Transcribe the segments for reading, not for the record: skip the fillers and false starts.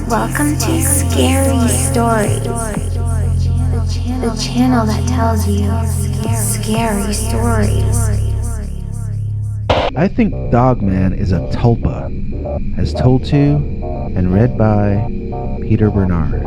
Welcome to Scary Stories, the channel that tells you scary stories. I think Dogman is a tulpa, as told to and read by Peter Bernard.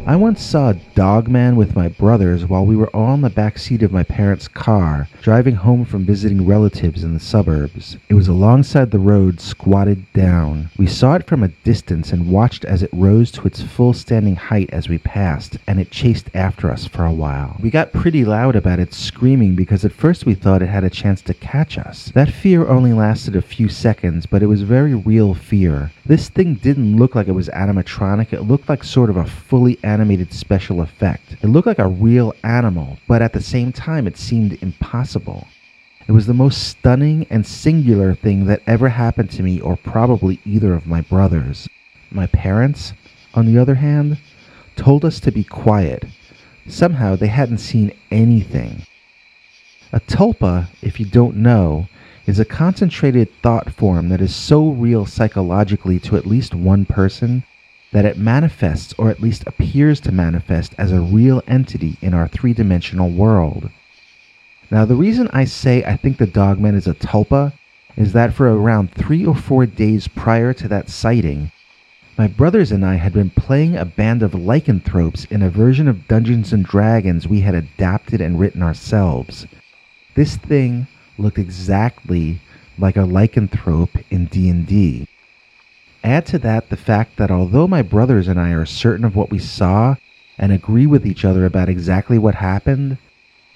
I once saw a Dogman with my brothers while we were all in the back seat of my parents' car, driving home from visiting relatives in the suburbs. It was alongside the road, squatted down. We saw it from a distance and watched as it rose to its full standing height as we passed, and it chased after us for a while. We got pretty loud about it screaming because at first we thought it had a chance to catch us. That fear only lasted a few seconds, but it was very real fear. This thing didn't look like it was animatronic. It looked like sort of a fully animated special effect. It looked like a real animal, but at the same time it seemed impossible. It was the most stunning and singular thing that ever happened to me or probably either of my brothers. My parents, on the other hand, told us to be quiet. Somehow they hadn't seen anything. A tulpa, if you don't know, is a concentrated thought form that is so real psychologically to at least one person that it manifests, or at least appears to manifest, as a real entity in our three-dimensional world. Now, the reason I say I think the Dogman is a tulpa is that for around 3 or 4 days prior to that sighting, my brothers and I had been playing a band of lycanthropes in a version of Dungeons & Dragons we had adapted and written ourselves. This thing looked exactly like a lycanthrope in D&D. Add to that the fact that although my brothers and I are certain of what we saw and agree with each other about exactly what happened,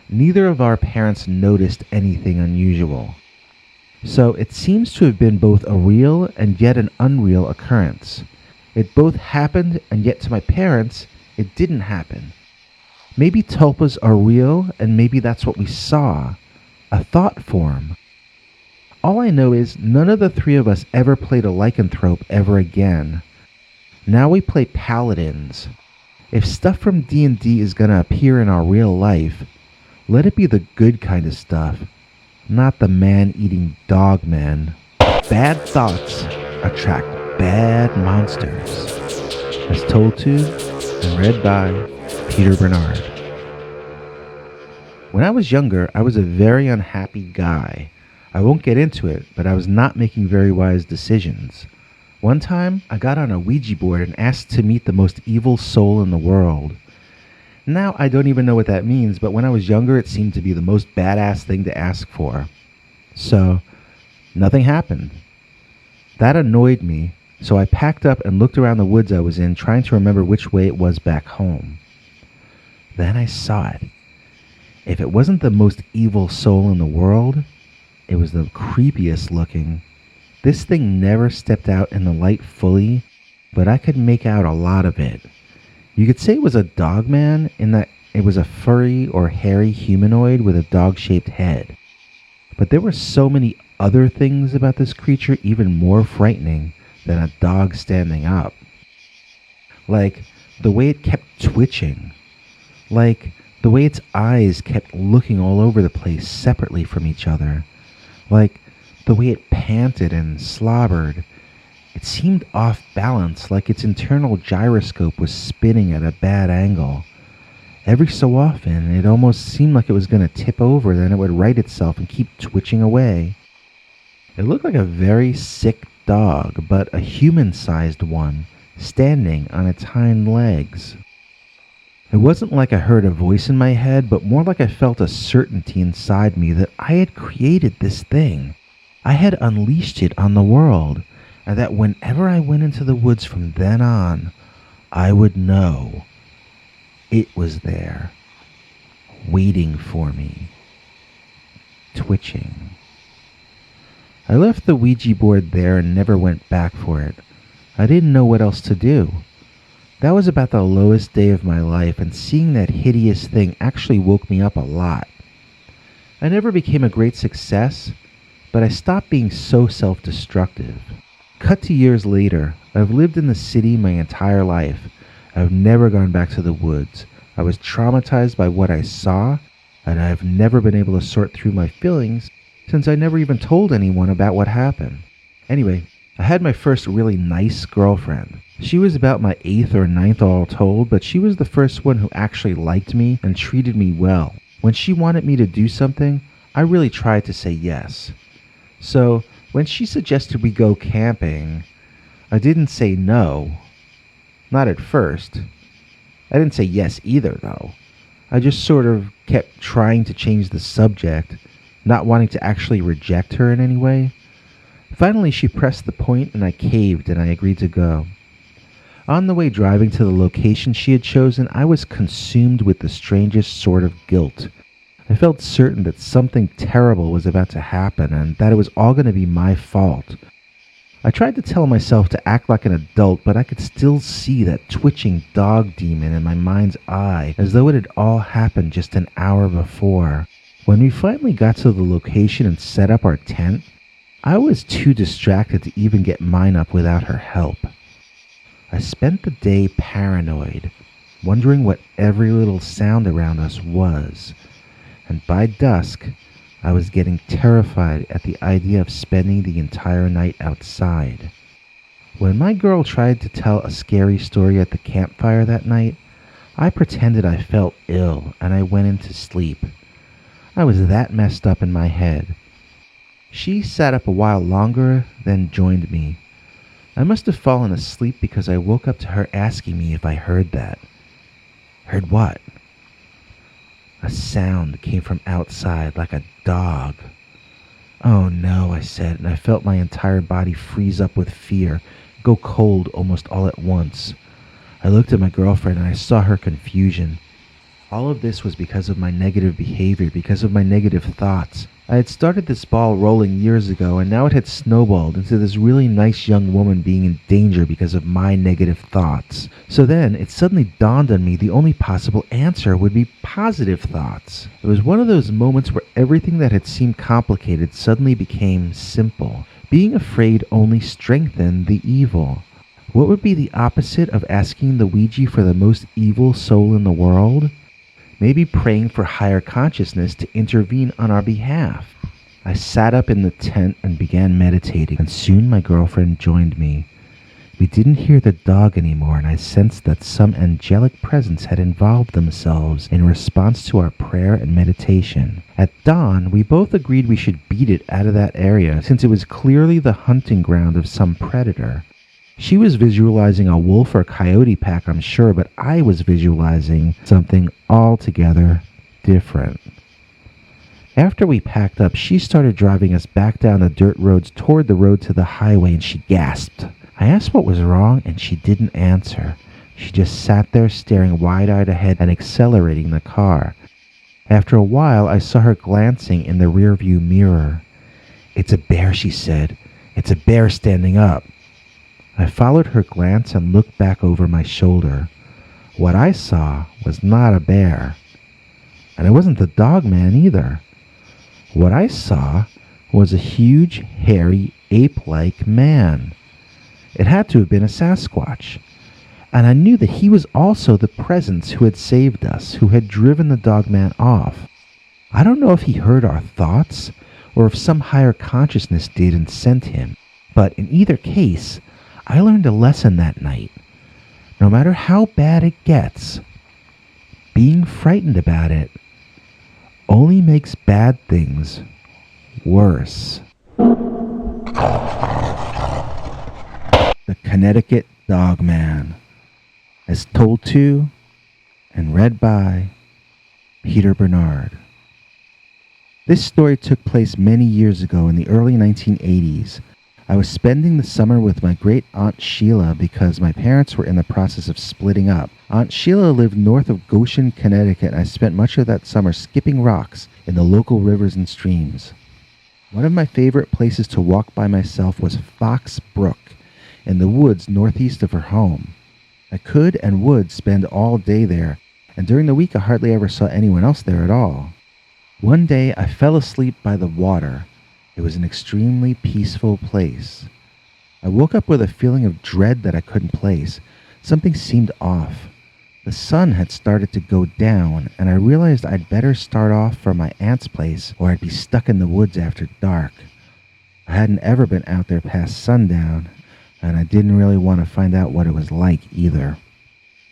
neither of our parents noticed anything unusual. So it seems to have been both a real and yet an unreal occurrence. It both happened and yet to my parents, it didn't happen. Maybe tulpas are real and maybe that's what we saw. A thought form. All I know is none of the three of us ever played a lycanthrope ever again. Now we play paladins. If stuff from D&D is gonna appear in our real life, let it be the good kind of stuff, not the man-eating dog man. Bad thoughts attract bad monsters. As told to and read by Peter Bernard. When I was younger, I was a very unhappy guy. I won't get into it, but I was not making very wise decisions. One time, I got on a Ouija board and asked to meet the most evil soul in the world. Now, I don't even know what that means, but when I was younger, it seemed to be the most badass thing to ask for. So, nothing happened. That annoyed me, so I packed up and looked around the woods I was in, trying to remember which way it was back home. Then I saw it. If it wasn't the most evil soul in the world, it was the creepiest looking. This thing never stepped out in the light fully, but I could make out a lot of it. You could say it was a dogman in that it was a furry or hairy humanoid with a dog-shaped head. But there were so many other things about this creature even more frightening than a dog standing up. Like the way it kept twitching. Like the way its eyes kept looking all over the place separately from each other. Like the way it panted and slobbered. It seemed off balance, like its internal gyroscope was spinning at a bad angle. Every so often, it almost seemed like it was going to tip over, then it would right itself and keep twitching away. It looked like a very sick dog, but a human-sized one, standing on its hind legs. It wasn't like I heard a voice in my head, but more like I felt a certainty inside me that I had created this thing. I had unleashed it on the world, and that whenever I went into the woods from then on, I would know it was there, waiting for me, twitching. I left the Ouija board there and never went back for it. I didn't know what else to do. That was about the lowest day of my life, and seeing that hideous thing actually woke me up a lot. I never became a great success, but I stopped being so self-destructive. Cut to years later, I've lived in the city my entire life. I've never gone back to the woods. I was traumatized by what I saw, and I've never been able to sort through my feelings since I never even told anyone about what happened. Anyway, I had my first really nice girlfriend. She was about my 8th or ninth all told, but she was the first one who actually liked me and treated me well. When she wanted me to do something, I really tried to say yes. So, when she suggested we go camping, I didn't say no. Not at first. I didn't say yes either, though. I just sort of kept trying to change the subject, not wanting to actually reject her in any way. Finally, she pressed the point and I caved and I agreed to go. On the way driving to the location she had chosen, I was consumed with the strangest sort of guilt. I felt certain that something terrible was about to happen and that it was all going to be my fault. I tried to tell myself to act like an adult, but I could still see that twitching dog demon in my mind's eye as though it had all happened just an hour before. When we finally got to the location and set up our tent, I was too distracted to even get mine up without her help. I spent the day paranoid, wondering what every little sound around us was, and by dusk, I was getting terrified at the idea of spending the entire night outside. When my girl tried to tell a scary story at the campfire that night, I pretended I felt ill and I went into sleep. I was that messed up in my head. She sat up a while longer, then joined me. I must have fallen asleep because I woke up to her asking me if I heard that. Heard what? A sound came from outside like a dog. Oh no, I said, and I felt my entire body freeze up with fear, go cold almost all at once. I looked at my girlfriend and I saw her confusion. All of this was because of my negative behavior, because of my negative thoughts. I had started this ball rolling years ago, and now it had snowballed into this really nice young woman being in danger because of my negative thoughts. So then, it suddenly dawned on me the only possible answer would be positive thoughts. It was one of those moments where everything that had seemed complicated suddenly became simple. Being afraid only strengthened the evil. What would be the opposite of asking the Ouija for the most evil soul in the world? Maybe praying for higher consciousness to intervene on our behalf. I sat up in the tent and began meditating, and soon my girlfriend joined me. We didn't hear the dog anymore, and I sensed that some angelic presence had involved themselves in response to our prayer and meditation. At dawn, we both agreed we should beat it out of that area, since it was clearly the hunting ground of some predator. She was visualizing a wolf or coyote pack, I'm sure, but I was visualizing something altogether different. After we packed up, she started driving us back down the dirt roads toward the road to the highway, and she gasped. I asked what was wrong, and she didn't answer. She just sat there staring wide-eyed ahead and accelerating the car. After a while, I saw her glancing in the rearview mirror. "It's a bear," she said. "It's a bear standing up." I followed her glance and looked back over my shoulder. What I saw was not a bear. And it wasn't the Dogman either. What I saw was a huge, hairy, ape-like man. It had to have been a Sasquatch. And I knew that he was also the presence who had saved us, who had driven the Dogman off. I don't know if he heard our thoughts, or if some higher consciousness did and sent him. But in either case, I learned a lesson that night. No matter how bad it gets, being frightened about it only makes bad things worse. The Connecticut Dog Man, as told to and read by Peter Bernard. This story took place many years ago in the early 1980s. I was spending the summer with my great Aunt Sheila because my parents were in the process of splitting up. Aunt Sheila lived north of Goshen, Connecticut, and I spent much of that summer skipping rocks in the local rivers and streams. One of my favorite places to walk by myself was Fox Brook in the woods northeast of her home. I could and would spend all day there, and during the week I hardly ever saw anyone else there at all. One day I fell asleep by the water. It was an extremely peaceful place. I woke up with a feeling of dread that I couldn't place. Something seemed off. The sun had started to go down, and I realized I'd better start off for my aunt's place or I'd be stuck in the woods after dark. I hadn't ever been out there past sundown, and I didn't really want to find out what it was like either.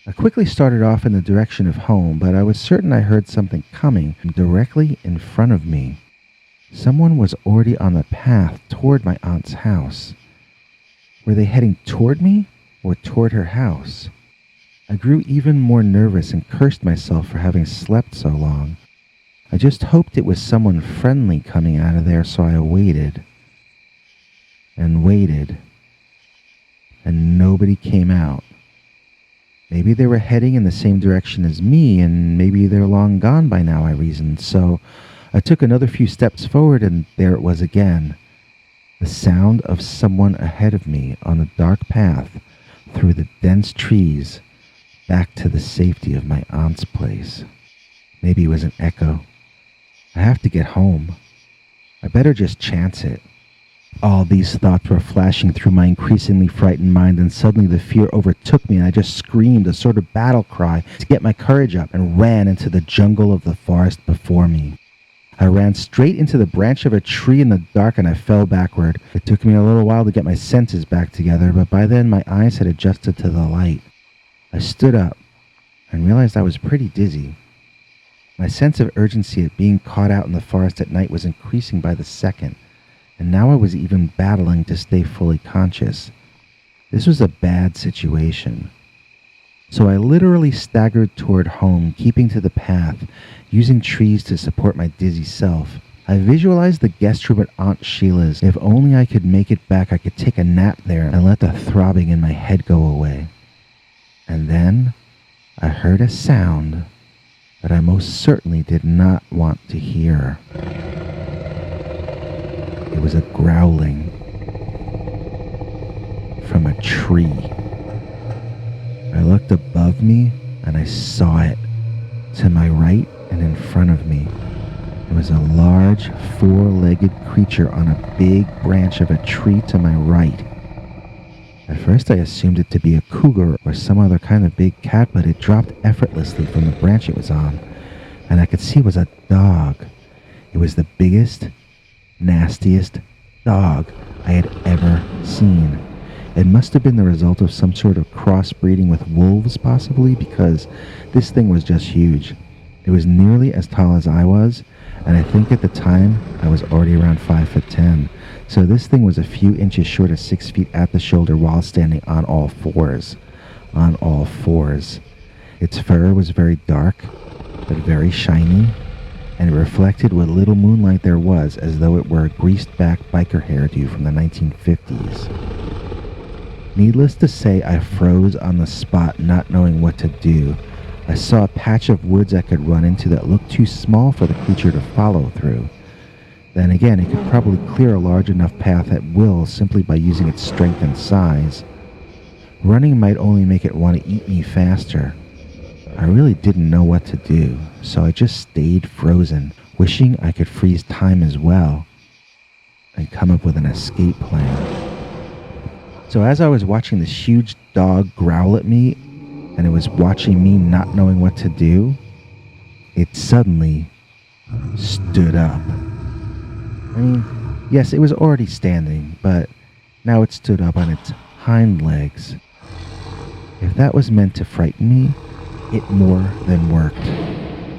I quickly started off in the direction of home, but I was certain I heard something coming from directly in front of me. Someone was already on the path toward my aunt's house. Were they heading toward me or toward her house? I grew even more nervous and cursed myself for having slept so long. I just hoped it was someone friendly coming out of there, so I waited and waited, and nobody came out. Maybe they were heading in the same direction as me, and maybe they're long gone by now, I reasoned. So I took another few steps forward, and there it was again. The sound of someone ahead of me on a dark path through the dense trees back to the safety of my aunt's place. Maybe it was an echo. I have to get home. I better just chance it. All these thoughts were flashing through my increasingly frightened mind, and suddenly the fear overtook me, and I just screamed a sort of battle cry to get my courage up and ran into the jungle of the forest before me. I ran straight into the branch of a tree in the dark, and I fell backward. It took me a little while to get my senses back together, but by then my eyes had adjusted to the light. I stood up and realized I was pretty dizzy. My sense of urgency at being caught out in the forest at night was increasing by the second, and now I was even battling to stay fully conscious. This was a bad situation. So I literally staggered toward home, keeping to the path, using trees to support my dizzy self. I visualized the guest room at Aunt Sheila's. If only I could make it back, I could take a nap there and let the throbbing in my head go away. And then I heard a sound that I most certainly did not want to hear. It was a growling from a tree. I looked above me and I saw it to my right and in front of me. It was a large, four-legged creature on a big branch of a tree to my right. At first I assumed it to be a cougar or some other kind of big cat, but it dropped effortlessly from the branch it was on, and I could see it was a dog. It was the biggest, nastiest dog I had ever seen. It must have been the result of some sort of crossbreeding with wolves, possibly, because this thing was just huge. It was nearly as tall as I was, and I think at the time I was already around 5'10". So this thing was a few inches short of 6 feet at the shoulder while standing on all fours. On all fours. Its fur was very dark, but very shiny, and it reflected what little moonlight there was, as though it were a greased-back biker hairdo from the 1950s. Needless to say, I froze on the spot, not knowing what to do. I saw a patch of woods I could run into that looked too small for the creature to follow through. Then again, it could probably clear a large enough path at will simply by using its strength and size. Running might only make it want to eat me faster. I really didn't know what to do, so I just stayed frozen, wishing I could freeze time as well and come up with an escape plan. So as I was watching this huge dog growl at me, and it was watching me not knowing what to do, it suddenly stood up. I mean, yes, it was already standing, but now it stood up on its hind legs. If that was meant to frighten me, it more than worked.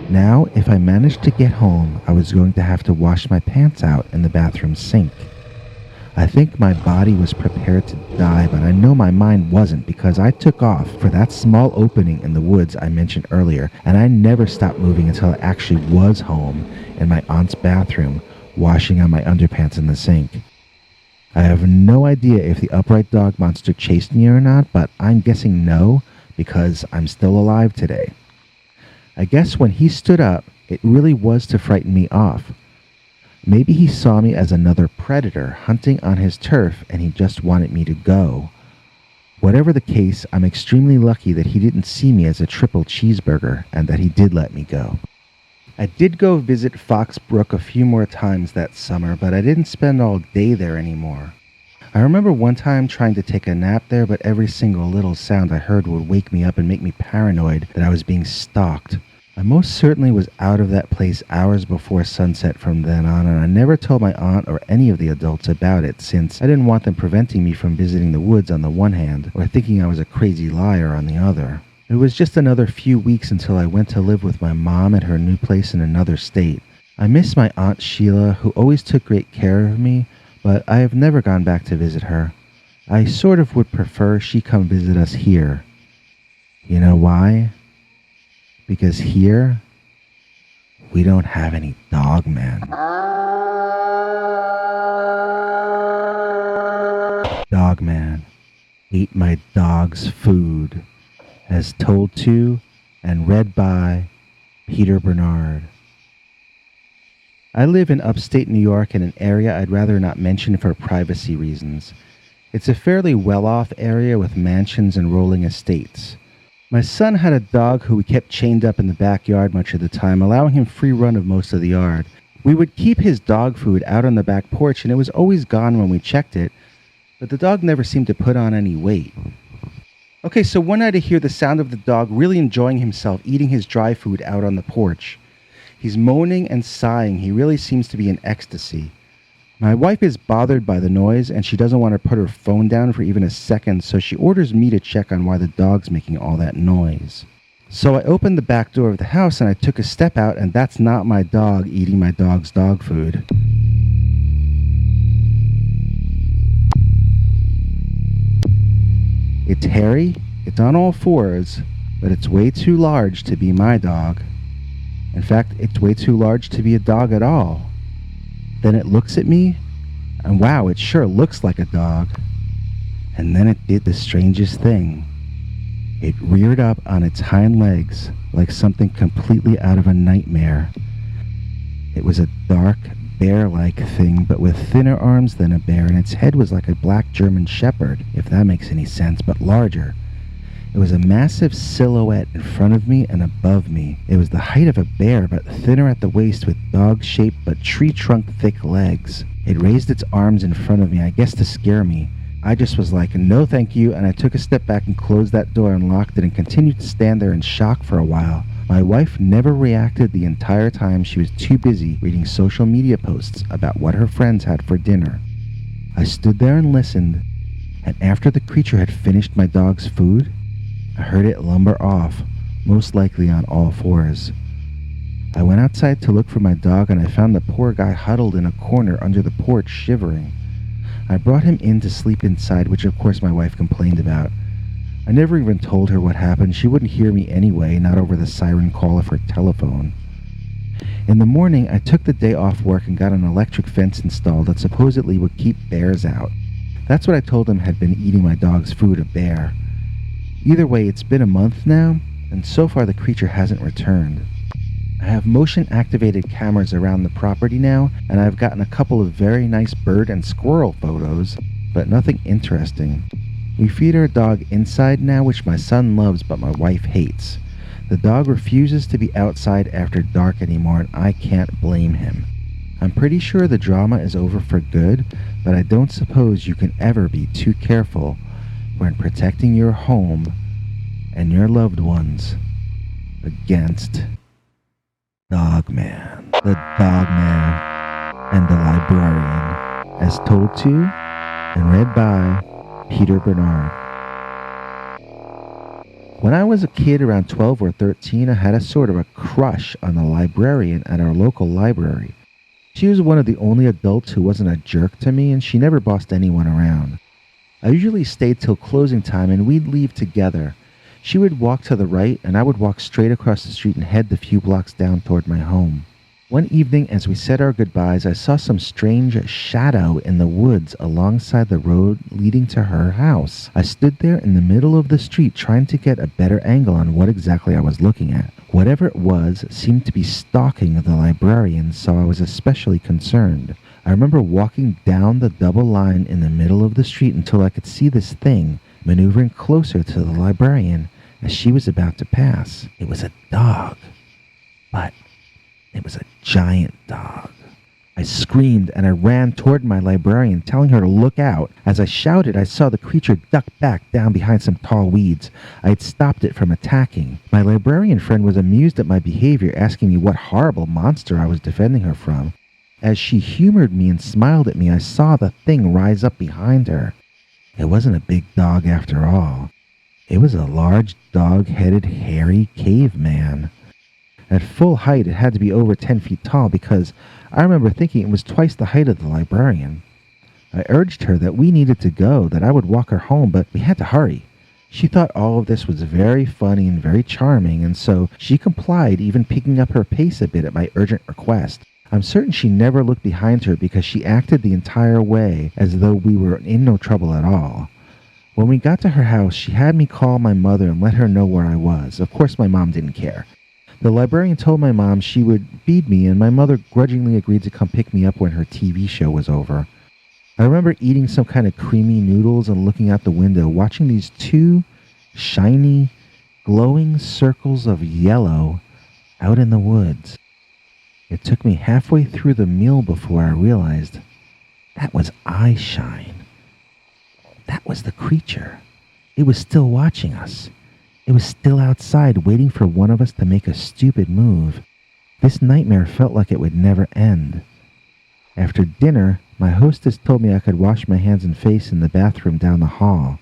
Now, if I managed to get home, I was going to have to wash my pants out in the bathroom sink. I think my body was prepared to die, but I know my mind wasn't, because I took off for that small opening in the woods I mentioned earlier, and I never stopped moving until I actually was home in my aunt's bathroom, washing out my underpants in the sink. I have no idea if the upright dog monster chased me or not, but I'm guessing no, because I'm still alive today. I guess when he stood up, it really was to frighten me off. Maybe he saw me as another predator hunting on his turf and he just wanted me to go. Whatever the case, I'm extremely lucky that he didn't see me as a triple cheeseburger and that he did let me go. I did go visit Fox Brook a few more times that summer, but I didn't spend all day there anymore. I remember one time trying to take a nap there, but every single little sound I heard would wake me up and make me paranoid that I was being stalked. I most certainly was out of that place hours before sunset from then on, and I never told my aunt or any of the adults about it, since I didn't want them preventing me from visiting the woods on the one hand, or thinking I was a crazy liar on the other. It was just another few weeks until I went to live with my mom at her new place in another state. I miss my Aunt Sheila, who always took great care of me, but I have never gone back to visit her. I sort of would prefer she come visit us here. You know why? Because here, we don't have any dogmen. Dogman ate my dog's food, as told to and read by Peter Bernard. I live in upstate New York in an area I'd rather not mention for privacy reasons. It's a fairly well-off area with mansions and rolling estates. My son had a dog who we kept chained up in the backyard much of the time, allowing him free run of most of the yard. We would keep his dog food out on the back porch, and it was always gone when we checked it, but the dog never seemed to put on any weight. Okay, so one night I hear the sound of the dog really enjoying himself eating his dry food out on the porch. He's moaning and sighing. He really seems to be in ecstasy. My wife is bothered by the noise, and she doesn't want to put her phone down for even a second, so she orders me to check on why the dog's making all that noise. So I opened the back door of the house, and I took a step out, and that's not my dog eating my dog's dog food. It's hairy, it's on all fours, but it's way too large to be my dog. In fact, it's way too large to be a dog at all. Then it looks at me, and wow, it sure looks like a dog. And then it did the strangest thing. It reared up on its hind legs like something completely out of a nightmare. It was a dark, bear-like thing, but with thinner arms than a bear, and its head was like a black German shepherd, if that makes any sense, but larger. It was a massive silhouette in front of me and above me. It was the height of a bear, but thinner at the waist with dog-shaped but tree-trunk-thick legs. It raised its arms in front of me, I guess to scare me. I just was like, no thank you, and I took a step back and closed that door and locked it and continued to stand there in shock for a while. My wife never reacted the entire time. She was too busy reading social media posts about what her friends had for dinner. I stood there and listened, and after the creature had finished my dog's food, I heard it lumber off, most likely on all fours. I went outside to look for my dog, and I found the poor guy huddled in a corner under the porch, shivering. I brought him in to sleep inside, which of course my wife complained about. I never even told her what happened. She wouldn't hear me anyway, not over the siren call of her telephone. In the morning, I took the day off work and got an electric fence installed that supposedly would keep bears out. That's what I told him had been eating my dog's food, a bear. Either way, it's been a month now, and so far the creature hasn't returned. I have motion-activated cameras around the property now, and I've gotten a couple of very nice bird and squirrel photos, but nothing interesting. We feed our dog inside now, which my son loves but my wife hates. The dog refuses to be outside after dark anymore, and I can't blame him. I'm pretty sure the drama is over for good, but I don't suppose you can ever be too careful when protecting your home and your loved ones against Dogman. The Dogman and the Librarian, as told to and read by Peter Bernard. When I was a kid around 12 or 13, I had a sort of a crush on the librarian at our local library. She was one of the only adults who wasn't a jerk to me, and she never bossed anyone around. I usually stayed till closing time, and we'd leave together. She would walk to the right, and I would walk straight across the street and head the few blocks down toward my home. One evening, as we said our goodbyes, I saw some strange shadow in the woods alongside the road leading to her house. I stood there in the middle of the street trying to get a better angle on what exactly I was looking at. Whatever it was seemed to be stalking the librarian, so I was especially concerned. I remember walking down the double line in the middle of the street until I could see this thing maneuvering closer to the librarian as she was about to pass. It was a dog, but it was a giant dog. I screamed and I ran toward my librarian, telling her to look out. As I shouted, I saw the creature duck back down behind some tall weeds. I had stopped it from attacking. My librarian friend was amused at my behavior, asking me what horrible monster I was defending her from. As she humored me and smiled at me, I saw the thing rise up behind her. It wasn't a big dog after all. It was a large, dog-headed, hairy caveman. At full height, it had to be over 10 feet tall because I remember thinking it was twice the height of the librarian. I urged her that we needed to go, that I would walk her home, but we had to hurry. She thought all of this was very funny and very charming, and so she complied, even picking up her pace a bit at my urgent request. I'm certain she never looked behind her because she acted the entire way as though we were in no trouble at all. When we got to her house, she had me call my mother and let her know where I was. Of course, my mom didn't care. The librarian told my mom she would feed me, and my mother grudgingly agreed to come pick me up when her TV show was over. I remember eating some kind of creamy noodles and looking out the window, watching these two shiny, glowing circles of yellow out in the woods. It took me halfway through the meal before I realized that was eye shine. That was the creature. It was still watching us. It was still outside, waiting for one of us to make a stupid move. This nightmare felt like it would never end. After dinner, my hostess told me I could wash my hands and face in the bathroom down the hall.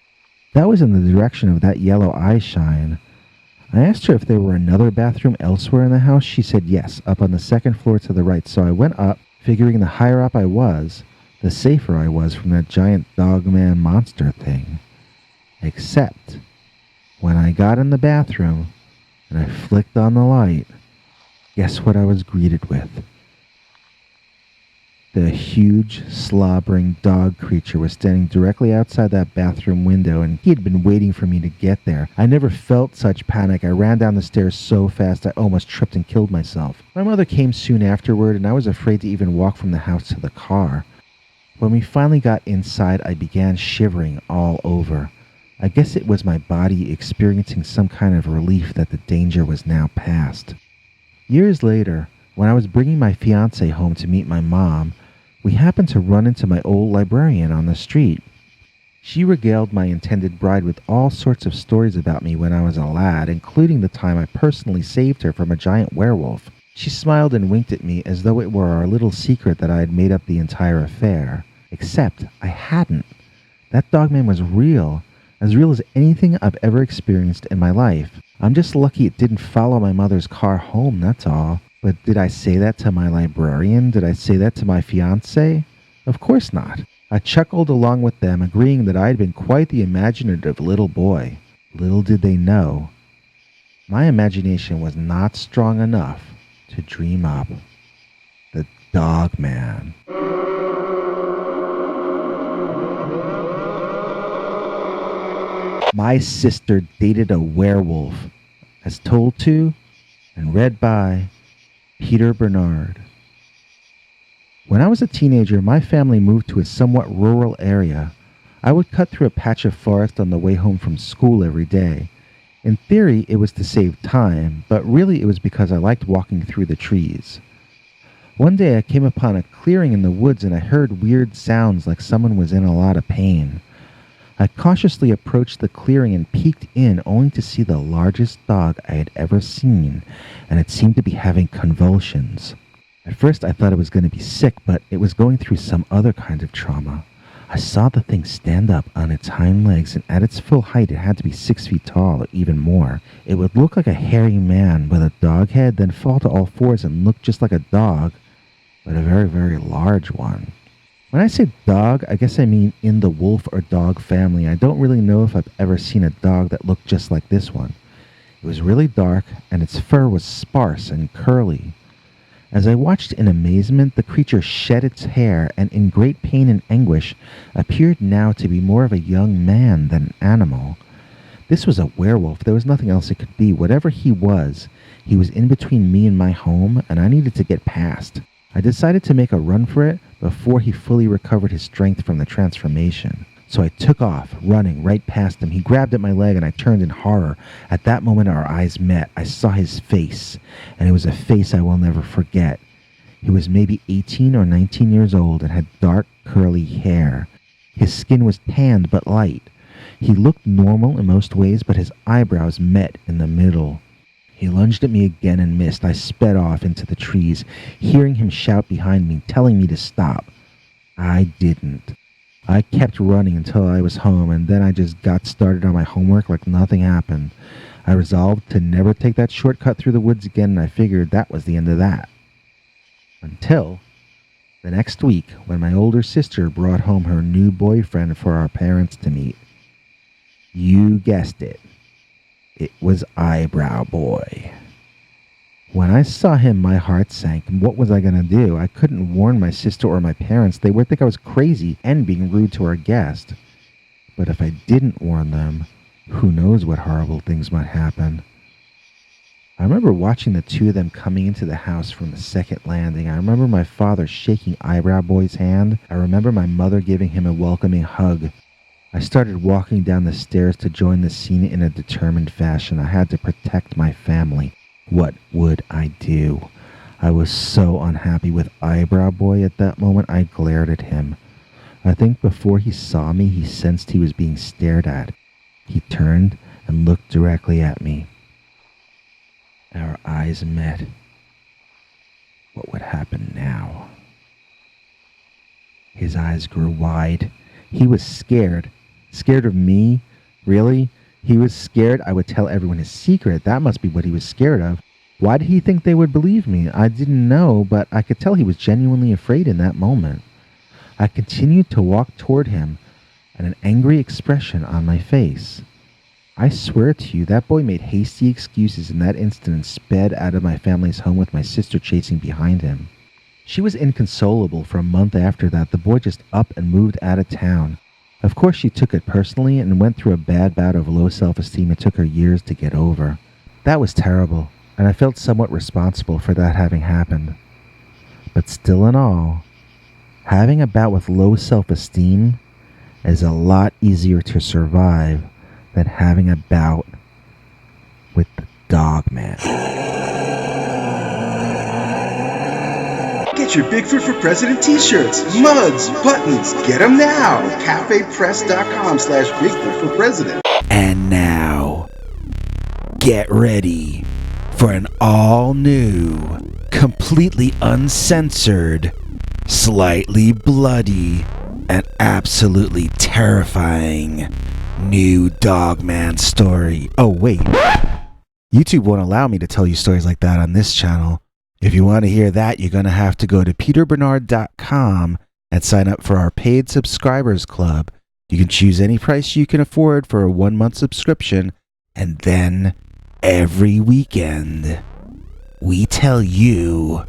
That was in the direction of that yellow eye shine. I asked her if there were another bathroom elsewhere in the house. She said yes, up on the second floor to the right. So I went up, figuring the higher up I was, the safer I was from that giant Dogman monster thing. Except when I got in the bathroom and I flicked on the light, guess what I was greeted with? The huge, slobbering dog creature was standing directly outside that bathroom window, and he had been waiting for me to get there. I never felt such panic. I ran down the stairs so fast I almost tripped and killed myself. My mother came soon afterward, and I was afraid to even walk from the house to the car. When we finally got inside, I began shivering all over. I guess it was my body experiencing some kind of relief that the danger was now past. Years later, when I was bringing my fiancé home to meet my mom, we happened to run into my old librarian on the street. She regaled my intended bride with all sorts of stories about me when I was a lad, including the time I personally saved her from a giant werewolf. She smiled and winked at me as though it were our little secret that I had made up the entire affair. Except I hadn't. That Dogman was real as anything I've ever experienced in my life. I'm just lucky it didn't follow my mother's car home, that's all. But did I say that to my librarian? Did I say that to my fiancé? Of course not. I chuckled along with them, agreeing that I had been quite the imaginative little boy. Little did they know, my imagination was not strong enough to dream up the Dogman. My sister dated a werewolf, as told to and read by Peter Bernard. When I was a teenager, my family moved to a somewhat rural area. I would cut through a patch of forest on the way home from school every day. In theory, it was to save time, but really it was because I liked walking through the trees. One day I came upon a clearing in the woods and I heard weird sounds like someone was in a lot of pain. I cautiously approached the clearing and peeked in, only to see the largest dog I had ever seen, and it seemed to be having convulsions. At first I thought it was going to be sick, but it was going through some other kind of trauma. I saw the thing stand up on its hind legs, and at its full height it had to be 6 feet tall, or even more. It would look like a hairy man with a dog head, then fall to all fours and look just like a dog, but a very, very large one. When I say dog, I guess I mean in the wolf or dog family. I don't really know if I've ever seen a dog that looked just like this one. It was really dark, and its fur was sparse and curly. As I watched in amazement, the creature shed its hair, and in great pain and anguish, appeared now to be more of a young man than an animal. This was a werewolf. There was nothing else it could be. Whatever he was in between me and my home, and I needed to get past. I decided to make a run for it before he fully recovered his strength from the transformation. So I took off, running right past him. He grabbed at my leg and I turned in horror. At that moment our eyes met. I saw his face, and it was a face I will never forget. He was maybe 18 or 19 years old and had dark, curly hair. His skin was tanned but light. He looked normal in most ways, but his eyebrows met in the middle. He lunged at me again and missed. I sped off into the trees, hearing him shout behind me, telling me to stop. I didn't. I kept running until I was home, and then I just got started on my homework like nothing happened. I resolved to never take that shortcut through the woods again, and I figured that was the end of that. Until the next week, when my older sister brought home her new boyfriend for our parents to meet. You guessed it. It was Eyebrow Boy. When I saw him, my heart sank. What was I going to do? I couldn't warn my sister or my parents. They would think I was crazy and being rude to our guest. But if I didn't warn them, who knows what horrible things might happen. I remember watching the two of them coming into the house from the second landing. I remember my father shaking Eyebrow Boy's hand. I remember my mother giving him a welcoming hug. I started walking down the stairs to join the scene in a determined fashion. I had to protect my family. What would I do? I was so unhappy with Eyebrow Boy at that moment. I glared at him. I think before he saw me, he sensed he was being stared at. He turned and looked directly at me. Our eyes met. What would happen now? His eyes grew wide. He was scared. Scared of me? Really? He was scared I would tell everyone his secret. That must be what he was scared of. Why did he think they would believe me? I didn't know, but I could tell he was genuinely afraid in that moment. I continued to walk toward him, and an angry expression on my face. I swear to you, that boy made hasty excuses in that instant and sped out of my family's home with my sister chasing behind him. She was inconsolable for a month after that. The boy just up and moved out of town. Of course, she took it personally and went through a bad bout of low self-esteem it took her years to get over. That was terrible, and I felt somewhat responsible for that having happened. But still in all, having a bout with low self-esteem is a lot easier to survive than having a bout with the Dogman. Get your Bigfoot for President t-shirts, mugs, buttons. Get them now. cafepress.com/Bigfoot for President. And now, get ready for an all-new, completely uncensored, slightly bloody, and absolutely terrifying new Dogman story. Oh, wait. YouTube won't allow me to tell you stories like that on this channel. If you want to hear that, you're going to have to go to peterbernard.com and sign up for our paid subscribers club. You can choose any price you can afford for a 1-month subscription, and then every weekend, we tell you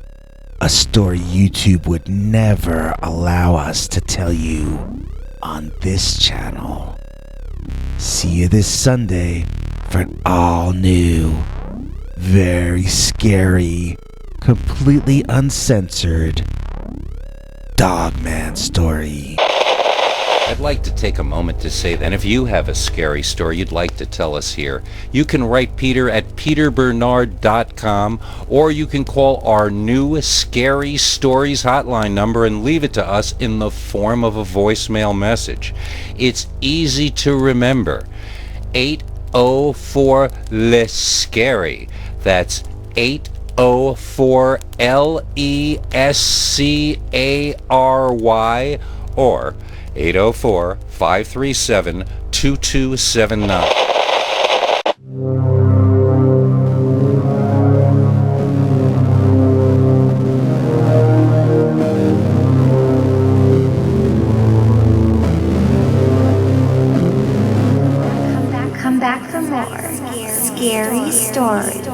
a story YouTube would never allow us to tell you on this channel. See you this Sunday for an all-new, very scary, completely uncensored Dogman story. I'd like to take a moment to say that if you have a scary story you'd like to tell us here, you can write Peter at peterbernard.com, or you can call our new Scary Stories hotline number and leave it to us in the form of a voicemail message. It's easy to remember. 804-LESCARY. That's 804-LESCARY, or 804-537-2279. Come back for more scary stories.